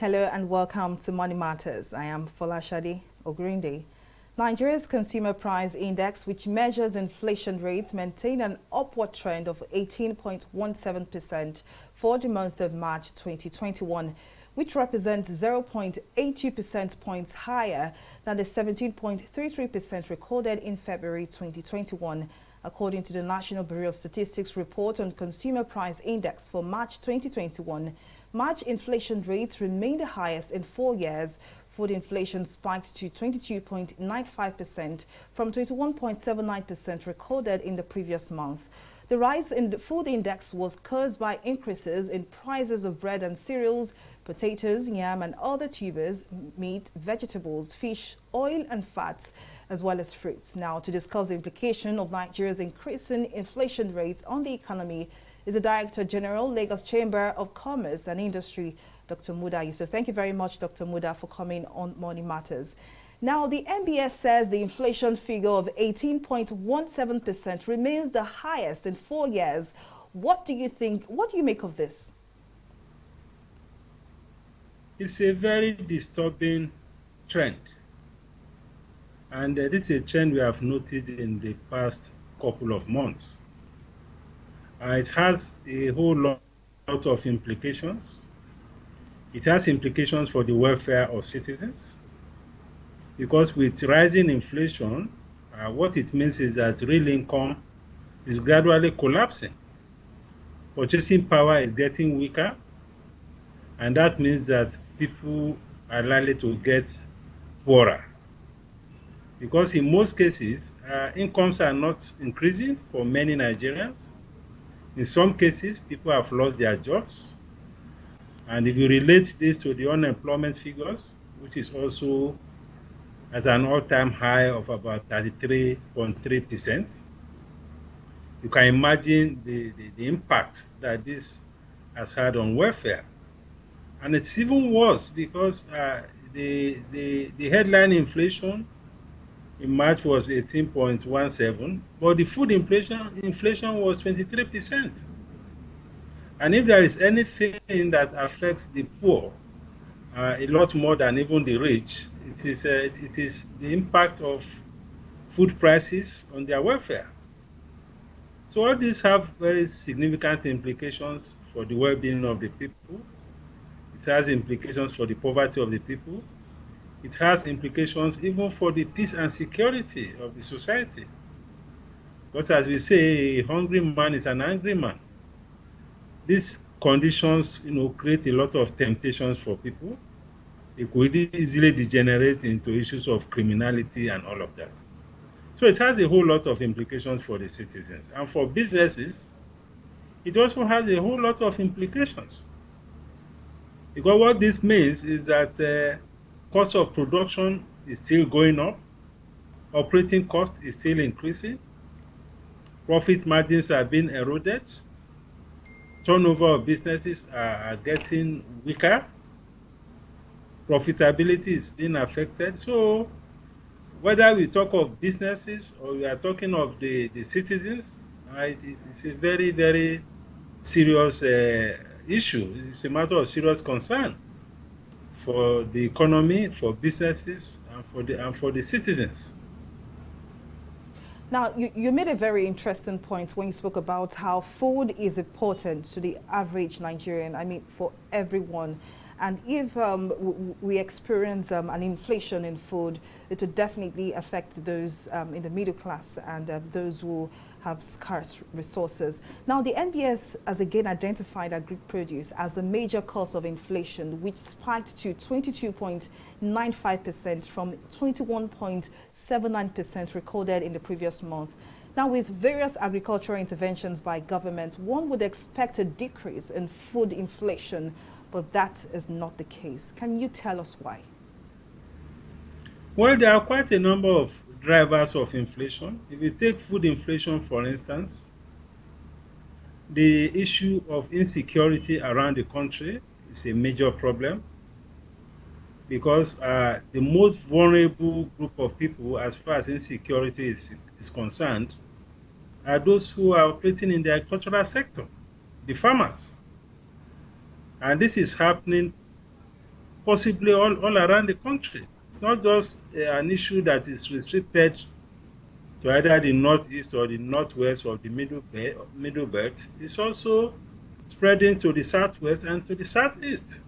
Hello and welcome to Money Matters. I am Folashade Ogrinde. Nigeria's Consumer Price Index, which measures inflation rates, maintained an upward trend of 18.17% for the month of March 2021, which represents 0.82 percentage points higher than the 17.33% recorded in February 2021. According to the National Bureau of Statistics report on Consumer Price Index for March 2021, March inflation rates remained the highest in 4 years. Food inflation spiked to 22.95% from 21.79% recorded in the previous month. The rise in the food index was caused by increases in prices of bread and cereals, potatoes, yam and other tubers, meat, vegetables, fish, oil and fats, as well as fruits. Now, to discuss the implication of Nigeria's increasing inflation rates on the economy is the Director General, Lagos Chamber of Commerce and Industry, Dr. Muda Yusuf. Thank you very much, Dr. Muda, for coming on Money Matters. Now, the NBS says the inflation figure of 18.17% remains the highest in 4 years. What do you think? What do you make of this? It's a very disturbing trend. And this is a trend we have noticed in the past couple of months. It has a whole lot of implications. It has implications for the welfare of citizens, because with rising inflation, what it means is that real income is gradually collapsing. Purchasing power is getting weaker, and that means that people are likely to get poorer. Because in most cases, incomes are not increasing for many Nigerians. In some cases, people have lost their jobs. And if you relate this to the unemployment figures, which is also at an all-time high of about 33.3%, you can imagine the impact that this has had on welfare. And it's even worse because the headline inflation in March was 18.17, but the food inflation was 23%. And if there is anything that affects the poor a lot more than even the rich, it is the impact of food prices on their welfare. So all these have very significant implications for the well-being of the people. It has implications for the poverty of the people. It has implications even for the peace and security of the society. Because as we say, a hungry man is an angry man. These conditions, create a lot of temptations for people. It could easily degenerate into issues of criminality and all of that. So it has a whole lot of implications for the citizens. And for businesses, it also has a whole lot of implications. Because what this means is that cost of production is still going up, operating cost is still increasing, profit margins are being eroded, turnover of businesses are getting weaker, profitability is being affected. So whether we talk of businesses or we are talking of the citizens, it's a very, very serious issue. It's a matter of serious concern for the economy, for businesses, and for the citizens. Now, you made a very interesting point when you spoke about how food is important to the average Nigerian, I mean, for everyone. And if we experience an inflation in food, it would definitely affect those in the middle class and those who have scarce resources. Now, the NBS has again identified agri produce as the major cause of inflation, which spiked to 22.95% from 21.79% recorded in the previous month. Now, with various agricultural interventions by government, one would expect a decrease in food inflation, but that is not the case. Can you tell us why? Well, there are quite a number of drivers of inflation. If you take food inflation, for instance, the issue of insecurity around the country is a major problem, because the most vulnerable group of people as far as insecurity is concerned are those who are operating in the agricultural sector, the farmers. And this is happening possibly all around the country. It's not just an issue that is restricted to either the northeast or the northwest or the middle belt. It's also spreading to the southwest and to the southeast.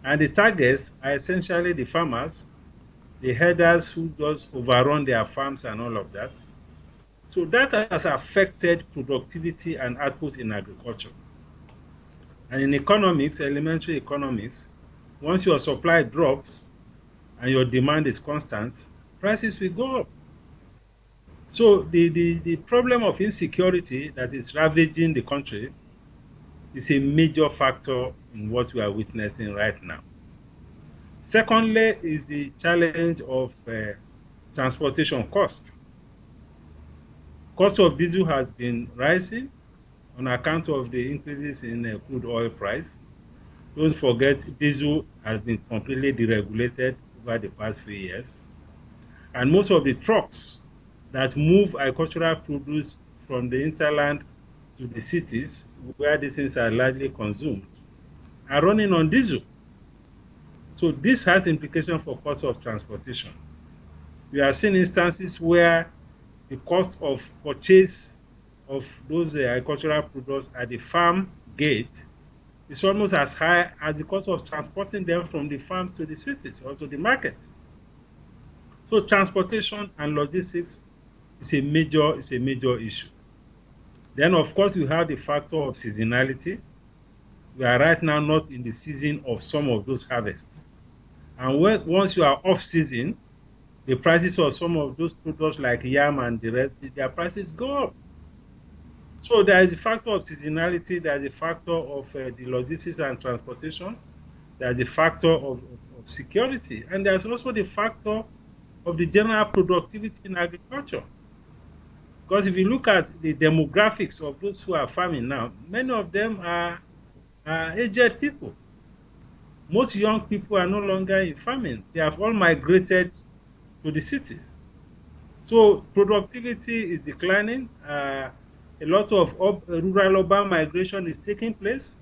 And the targets are essentially the farmers, the herders who just overrun their farms and all of that. So that has affected productivity and output in agriculture. And in economics, elementary economics, once your supply drops and your demand is constant, prices will go up. So the problem of insecurity that is ravaging the country is a major factor in what we are witnessing right now. Secondly is the challenge of transportation cost. Cost of diesel has been rising on account of the increases in crude oil price. Don't forget, diesel has been completely deregulated over the past few years. And most of the trucks that move agricultural produce from the hinterland to the cities, where these things are largely consumed, are running on diesel. So this has implications for cost of transportation. We are seeing instances where the cost of purchase of those agricultural products at the farm gate is almost as high as the cost of transporting them from the farms to the cities or to the market. So transportation and logistics is a major issue. Then, of course, we have the factor of seasonality. We are right now not in the season of some of those harvests. And once you are off season, the prices of some of those products like yam and the rest, their prices go up. So there is a factor of seasonality, there is a factor of the logistics and transportation, there is a factor of security, and there's also the factor of the general productivity in agriculture. Because if you look at the demographics of those who are farming now, many of them are aged people. Most young people are no longer in farming. They have all migrated to the cities. So productivity is declining. A lot of rural-urban migration is taking place.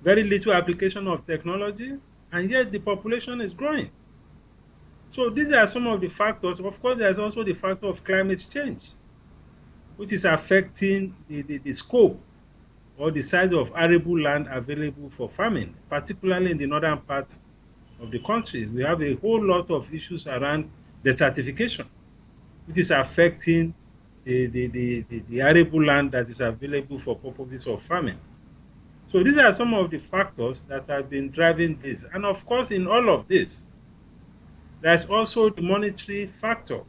Very little application of technology, and yet the population is growing. So these are some of the factors. Of course, there's also the factor of climate change, which is affecting the scope or the size of arable land available for farming, particularly in the northern part of the country. We have a whole lot of issues around desertification, which is affecting the arable land that is available for purposes of farming. So these are some of the factors that have been driving this. And of course, in all of this, there's also the monetary factor.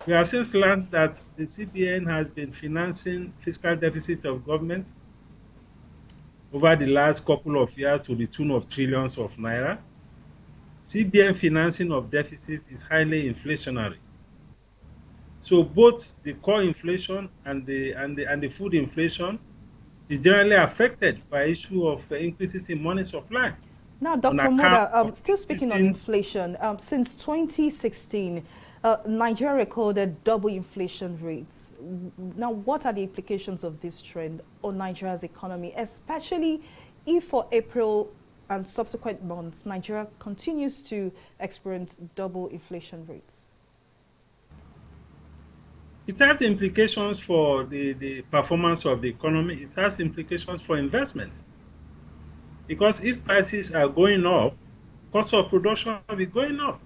We have since learned that the CBN has been financing fiscal deficits of government over the last couple of years to the tune of trillions of naira. CBN financing of deficit is highly inflationary. So both the core inflation and the food inflation is generally affected by issue of increases in money supply. Now, Dr. Moda, still speaking on inflation, since 2016, Nigeria recorded double inflation rates. Now, what are the implications of this trend on Nigeria's economy, especially if for April and subsequent months, Nigeria continues to experience double inflation rates? It has implications for the performance of the economy. It has implications for investment. Because if prices are going up, cost of production will be going up.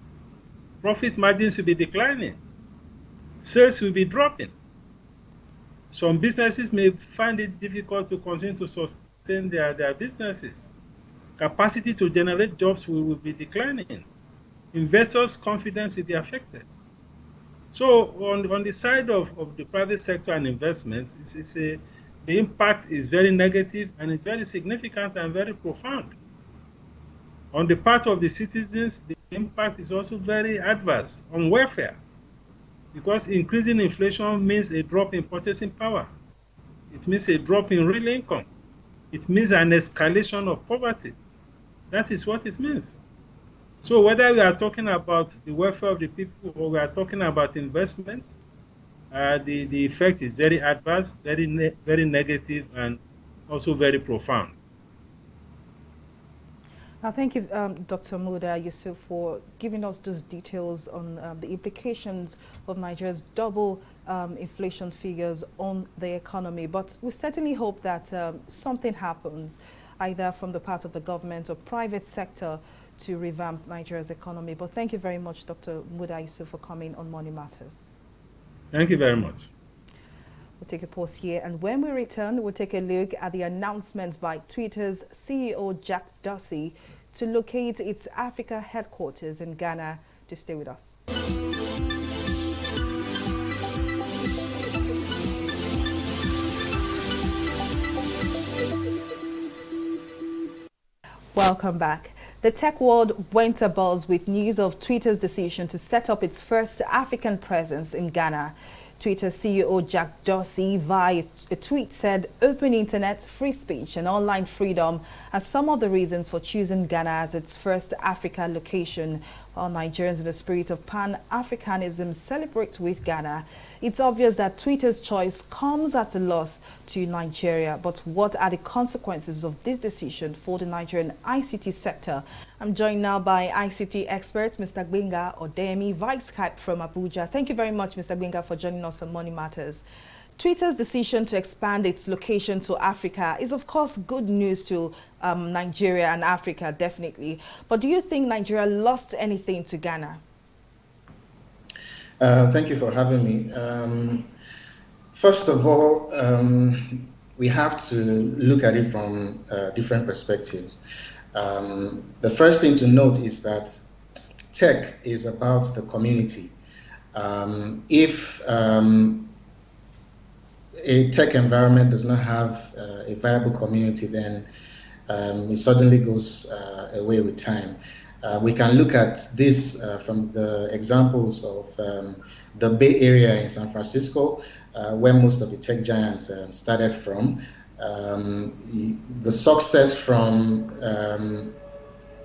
Profit margins will be declining. Sales will be dropping. Some businesses may find it difficult to continue to sustain their businesses. Capacity to generate jobs will be declining. Investors' confidence will be affected. So on the side of the private sector and investment, the impact is very negative and it's very significant and very profound. On the part of the citizens, the impact is also very adverse on welfare, because increasing inflation means a drop in purchasing power. It means a drop in real income. It means an escalation of poverty. That is what it means. So whether we are talking about the welfare of the people or we are talking about investment, the effect is very adverse, very negative, and also very profound. Thank you, Dr. Muda Yusuf, for giving us those details on the implications of Nigeria's double inflation figures on the economy. But we certainly hope that something happens, either from the part of the government or private sector, to revamp Nigeria's economy. But thank you very much, Dr. Muda Yusuf, for coming on Money Matters. Thank you very much. We'll take a pause here, and when we return, we'll take a look at the announcements by Twitter's CEO Jack Dorsey to locate its Africa headquarters in Ghana. To stay with us. Welcome back. The tech world went abuzz with news of Twitter's decision to set up its first African presence in Ghana. Twitter CEO Jack Dorsey, via a tweet, said open internet, free speech and online freedom are some of the reasons for choosing Ghana as its first Africa location. While Nigerians in the spirit of Pan-Africanism celebrate with Ghana, it's obvious that Twitter's choice comes at a loss to Nigeria. But what are the consequences of this decision for the Nigerian ICT sector? I'm joined now by ICT experts, Mr. OluGbenga Odeyemi, via Skype from Abuja. Thank you very much, Mr. OluGbenga, for joining us on Money Matters. Twitter's decision to expand its location to Africa is, of course, good news to Nigeria and Africa, definitely. But do you think Nigeria lost anything to Ghana? Thank you for having me. First of all, we have to look at it from different perspectives. The first thing to note is that tech is about the community. If a tech environment does not have a viable community, then it suddenly goes away with time. We can look at this from the examples of the Bay Area in San Francisco, where most of the tech giants started from. The success from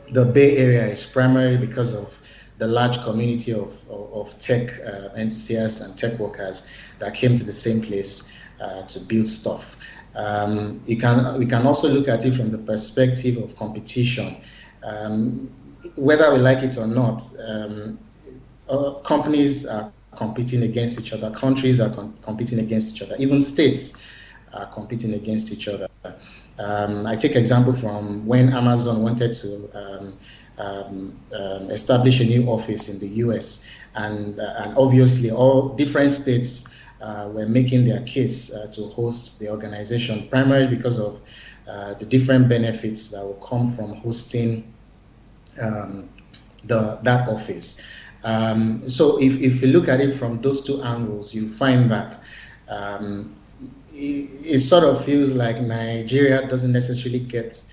the Bay Area is primarily because of the large community of tech enthusiasts and tech workers that came to the same place to build stuff. We can also look at it from the perspective of competition. Whether we like it or not, companies are competing against each other, countries are competing against each other, even states are competing against each other. I take example from when Amazon wanted to establish a new office in the US, and obviously all different states were making their case to host the organization, primarily because of the different benefits that will come from hosting that office. So if you look at it from those two angles, you find that it sort of feels like Nigeria doesn't necessarily get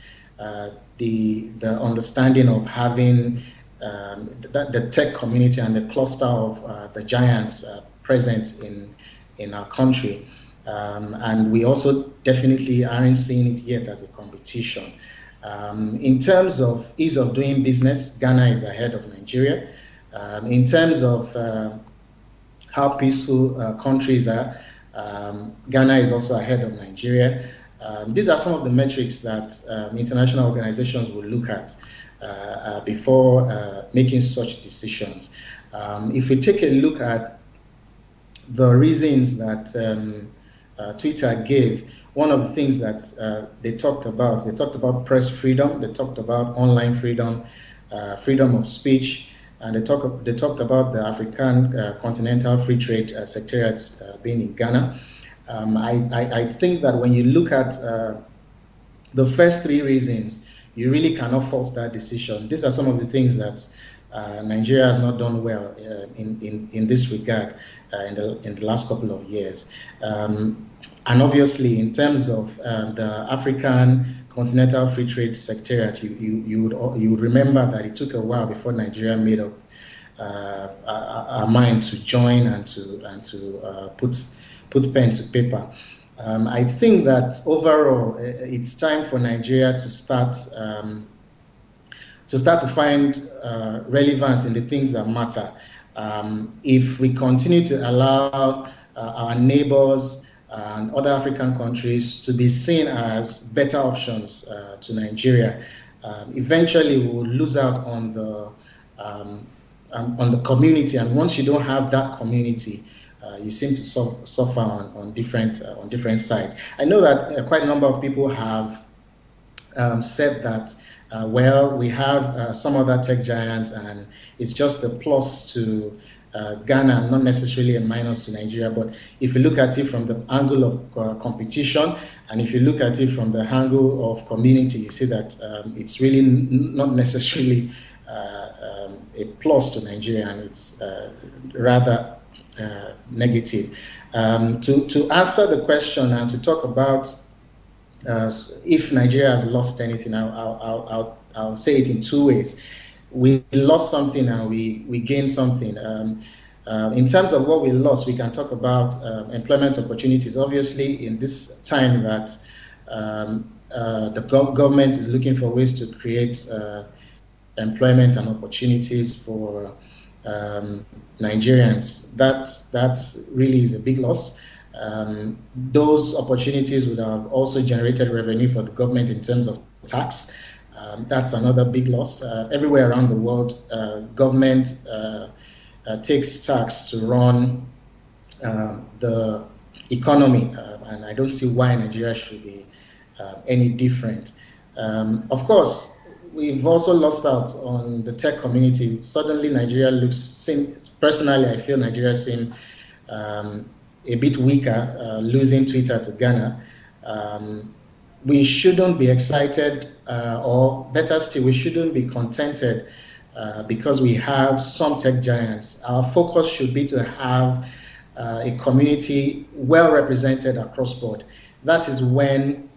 the understanding of having the tech community and the cluster of the giants present in our country. And we also definitely aren't seeing it yet as a competition. In terms of ease of doing business, Ghana is ahead of Nigeria. In terms of how peaceful countries are, Ghana is also ahead of Nigeria. These are some of the metrics that international organizations will look at before making such decisions. If we take a look at the reasons that Twitter gave, one of the things that they talked about press freedom, they talked about online freedom, freedom of speech, and they talked about the African Continental Free Trade Secretariat being in Ghana. I think that when you look at the first three reasons, you really cannot fault that decision. These are some of the things that Nigeria has not done well in this regard in the last couple of years. And obviously, in terms of the African Continental Free Trade Secretariat, you would remember that it took a while before Nigeria made up our mind to join and to put pen to paper. I think that overall, it's time for Nigeria to start to find relevance in the things that matter. If we continue to allow our neighbors and other African countries to be seen as better options to Nigeria, eventually we will lose out on the community. And once you don't have that community, you seem to suffer on different sides. I know that quite a number of people have said that, well, we have some other tech giants, and it's just a plus to Ghana, not necessarily a minus to Nigeria. But if you look at it from the angle of competition, and if you look at it from the angle of community, you see that it's really not necessarily a plus to Nigeria, and it's rather negative. To answer the question and to talk about if Nigeria has lost anything, I'll say it in two ways. We lost something and we gained something. In terms of what we lost, we can talk about employment opportunities. Obviously, in this time that the government is looking for ways to create employment and opportunities for Nigerians, that really is a big loss. Those opportunities would have also generated revenue for the government in terms of tax. That's another big loss. Everywhere around the world, government takes tax to run the economy, and I don't see why Nigeria should be any different. Of course, we've also lost out on the tech community. Suddenly, Nigeria personally, I feel Nigeria seems a bit weaker, losing Twitter to Ghana. We shouldn't be excited, or better still, we shouldn't be contented because we have some tech giants. Our focus should be to have a community well represented across board. That is when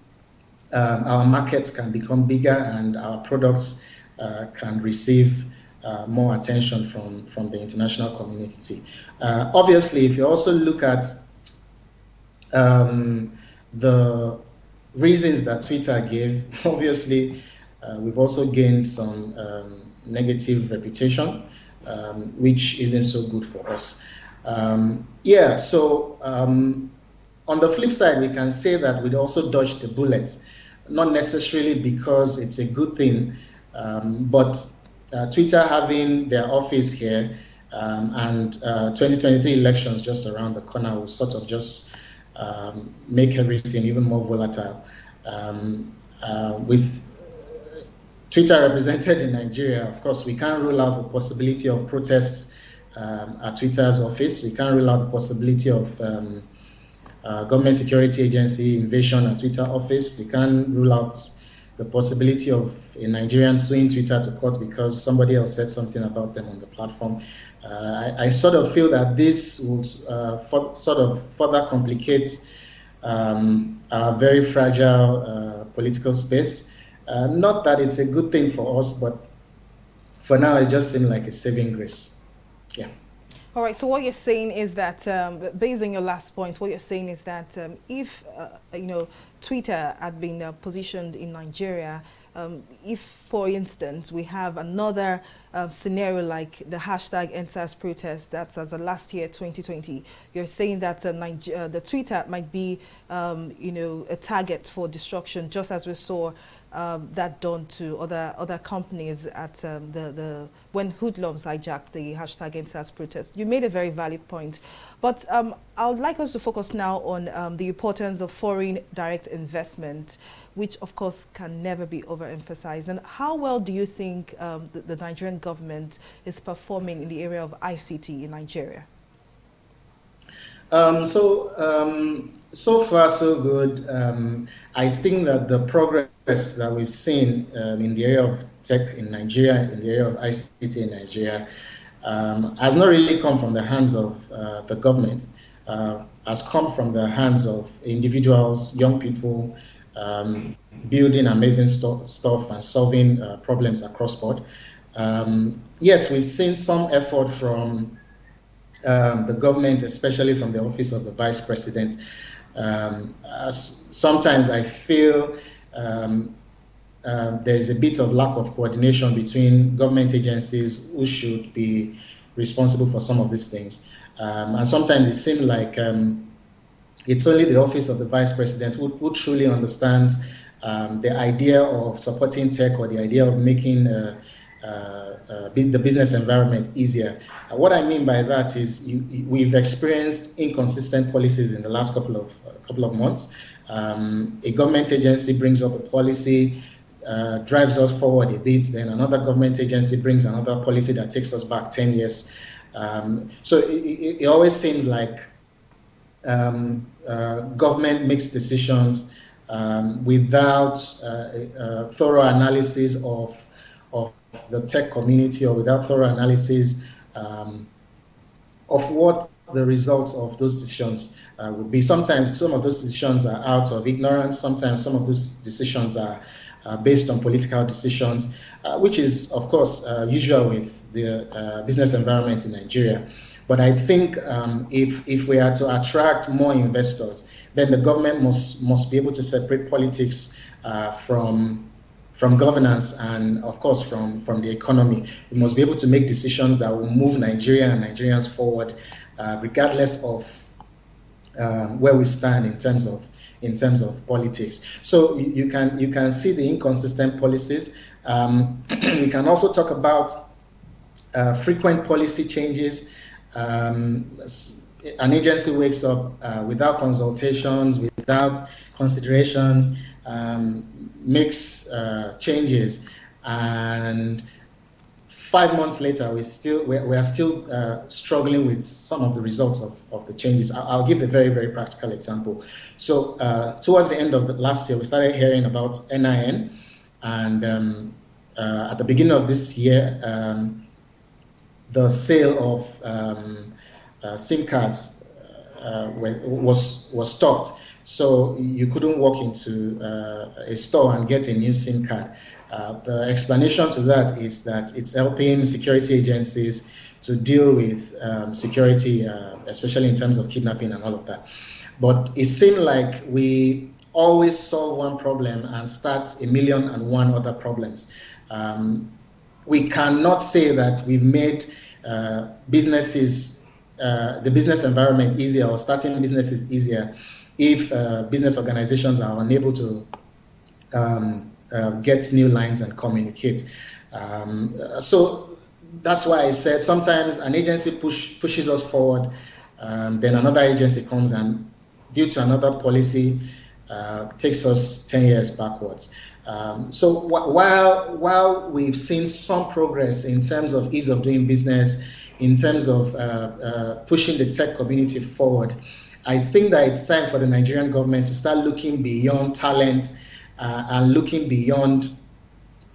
our markets can become bigger and our products can receive more attention from the international community. Obviously, if you also look at the reasons that Twitter gave, obviously, we've also gained some negative reputation, which isn't so good for us. So on the flip side, we can say that we'd also dodged the bullet, not necessarily because it's a good thing, but Twitter having their office here and 2023 elections just around the corner will sort of just make everything even more volatile. With Twitter represented in Nigeria, of course, we can't rule out the possibility of protests at Twitter's office. We can't rule out the possibility of government security agency invasion at Twitter office. We can't rule out the possibility of a Nigerian suing Twitter to court because somebody else said something about them on the platform. I sort of feel that this would sort of further complicate our very fragile political space. Not that it's a good thing for us, but for now it just seems like a saving grace. Yeah. All right, so what you're saying is that, based on your last point, what you're saying is that if, Twitter had been positioned in Nigeria, if, for instance, we have another scenario like the hashtag #EndSARS protest, that's as of last year, 2020, you're saying that the Twitter might be, a target for destruction, just as we saw that done to other companies at when hoodlums hijacked the hashtag #EndSARS protest. You made a very valid point, but I would like us to focus now on the importance of foreign direct investment, which of course can never be overemphasized. And how well do you think the Nigerian government is performing in the area of ICT in Nigeria? So far so good. I think that the progress that we've seen in the area of tech in Nigeria, in the area of ICT in Nigeria, has not really come from the hands of the government, has come from the hands of individuals, young people, building amazing stuff and solving problems across board. Yes, we've seen some effort from the government, especially from the office of the vice president. Sometimes I feel there's a bit of lack of coordination between government agencies who should be responsible for some of these things. And sometimes it seems like it's only the office of the vice president who truly understands the idea of supporting tech or the idea of making the business environment easier. What I mean by that is we've experienced inconsistent policies in the last couple of months. A government agency brings up a policy, drives us forward a bit, then another government agency brings another policy that takes us back 10 years. So it always seems like government makes decisions without thorough analysis of the tech community, or without thorough analysis of what the results of those decisions would be. Sometimes some of those decisions are out of ignorance. Sometimes some of those decisions are based on political decisions, which is, of course, usual with the business environment in Nigeria. But I think if we are to attract more investors, then the government must be able to separate politics from governance and, of course, from the economy. We must be able to make decisions that will move Nigeria and Nigerians forward, regardless of where we stand in terms of politics. So you can see the inconsistent policies. We can also talk about frequent policy changes. An agency wakes up without consultations, without considerations, makes changes, and 5 months later we are still struggling with some of the results of the changes. I'll give a very, very practical example. So towards the end of last year, we started hearing about NIN, and at the beginning of this year, the sale of SIM cards was stopped. So you couldn't walk into a store and get a new SIM card. The explanation to that is that it's helping security agencies to deal with security, especially in terms of kidnapping and all of that. But it seemed like we always solve one problem and start a million and one other problems. We cannot say that we've made businesses, the business environment easier, or starting businesses easier, if business organizations are unable to get new lines and communicate. So that's why I said sometimes an agency pushes us forward, then another agency comes and, due to another policy, takes us 10 years backwards. So while we've seen some progress in terms of ease of doing business, in terms of pushing the tech community forward, I think that it's time for the Nigerian government to start looking beyond talent and looking beyond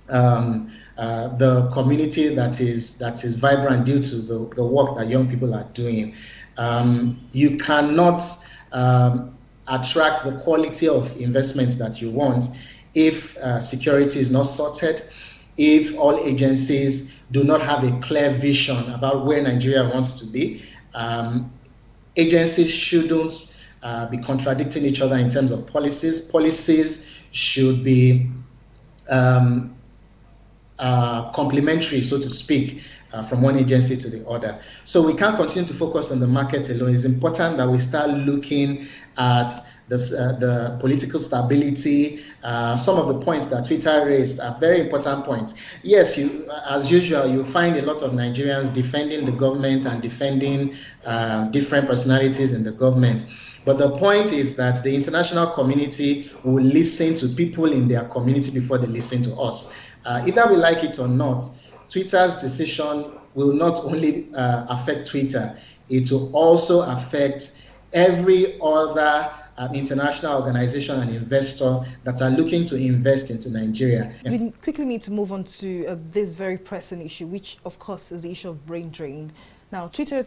the community that is vibrant due to the work that young people are doing. You cannot attract the quality of investments that you want if security is not sorted, if all agencies do not have a clear vision about where Nigeria wants to be. Agencies shouldn't be contradicting each other in terms of policies. Policies should be complementary, so to speak, from one agency to the other. So we can't continue to focus on the market alone. It's important that we start looking at the political stability. Some of the points that Twitter raised are very important points. Yes, as usual, you find a lot of Nigerians defending the government and defending different personalities in the government. But the point is that the international community will listen to people in their community before they listen to us. Either we like it or not, Twitter's decision will not only affect Twitter, it will also affect every other international organization and investor that are looking to invest into Nigeria. We quickly need to move on to this very pressing issue, which of course is the issue of brain drain. Now, Twitter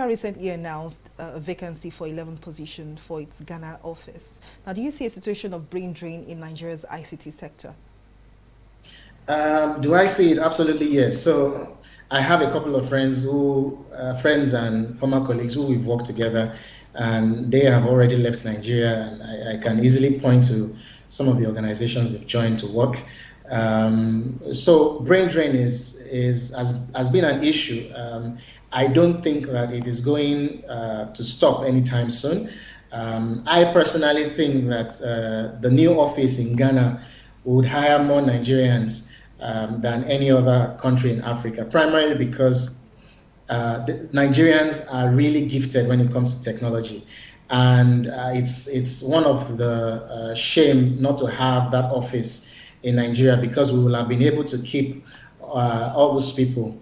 recently announced a vacancy for 11th position for its Ghana office. Now, do you see a situation of brain drain in Nigeria's ICT sector? Do I see it? Absolutely, yes. So I have a couple of friends and former colleagues who we've worked together, and they have already left Nigeria, and I can easily point to some of the organizations they've joined to work. So brain drain has been an issue. I don't think that it is going to stop anytime soon. I personally think that the new office in Ghana would hire more Nigerians than any other country in Africa, primarily because the Nigerians are really gifted when it comes to technology. And it's one of the shame not to have that office in Nigeria, because we will have been able to keep all those people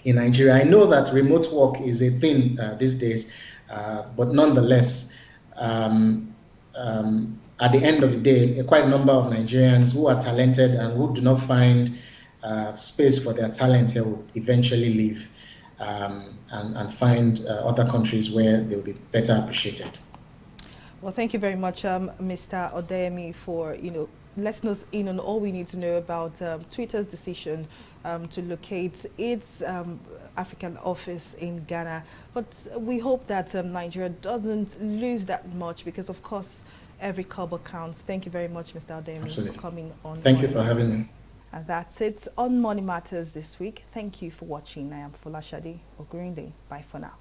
in Nigeria. I know that remote work is a thing these days, but nonetheless, at the end of the day, quite a number of Nigerians who are talented and who do not find space for their talent here will eventually leave and find other countries where they will be better appreciated. Well, thank you very much, Mr. Odeyemi, for letting us in on all we need to know about Twitter's decision to locate its African office in Ghana. But we hope that Nigeria doesn't lose that much, because, of course, every kobo counts. Thank you very much, Mr. Odeyemi, for coming on. Thank you for having me. And that's it on Money Matters this week. Thank you for watching. I am Folashade Ogurinde. Bye for now.